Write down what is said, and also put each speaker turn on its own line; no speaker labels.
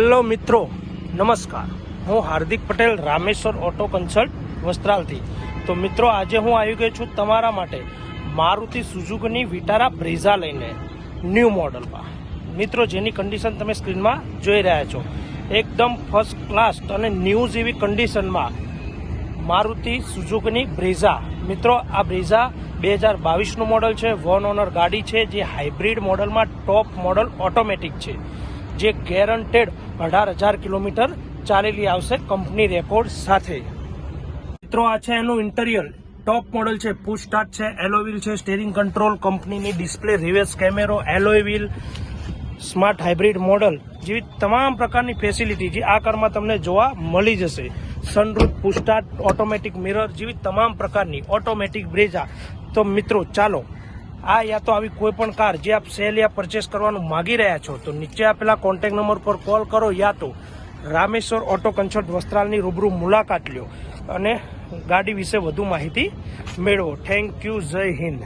Hello મિત્રો, નમસ્કાર. હું હાર્દિક પટેલ, રામેશ્વર ઓટો કન્સલ્ટ વસ્ત્રાલથી. તો મિત્રો, આજે હું આવી ગયો છું તમારા માટે મારુતિ સુઝુકીની વિટારા બ્રેઝા લઈને ન્યૂ મોડલમાં. મિત્રો, જેની કન્ડિશન તમે સ્ક્રીનમાં જોઈ રહ્યા છો, એકદમ ફર્સ્ટ ક્લાસ અને ન્યૂ જેવી કન્ડિશનમાં મારુતિ સુઝુકીની બ્રેઝા. મિત્રો, આ બ્રેઝા 2022નું મોડલ છે. વન ઓનર ગાડી છે, જે હાઇબ્રિડ મોડલમાં ટોપ મોડલ ઓટોમેટિક છે, જે ગેરંટેડ 18,000 કિલોમીટર ચાલેલી આવશે કંપની રેકોર્ડ સાથે. મિત્રો, આ છે એનું ઇન્ટિરિયર. ટોપ મોડલ છે, પુશ સ્ટાર્ટ છે, એલોય વ્હીલ છે, સ્ટીરિંગ કંટ્રોલ, કંપનીની ડિસ્પ્લે, રિવર્સ કેમેરો, alloy wheel, smart hybrid model જેવી તમામ પ્રકારની ફેસિલિટી જે આ કારમાં તમને જોવા મળી જશે. Sunroof, push start, automatic mirror જેવી તમામ પ્રકારની ઓટોમેટિક બ્રેઝા. તો મિત્રો, ચાલો આ યા તો આવી કોઈ પણ કાર જે આપ સેલ યા પરચેસ કરવાનું માગી રહ્યા છો, તો નીચે આપેલા કોન્ટેક્ટ નંબર પર કોલ કરો, યા તો રામેશ્વર ઓટો કન્સલ્ટ વસ્ત્રાલની રૂબરૂ મુલાકાત લ્યો અને ગાડી વિશે વધુ માહિતી મેળવો. Thank you. જય હિન્દ.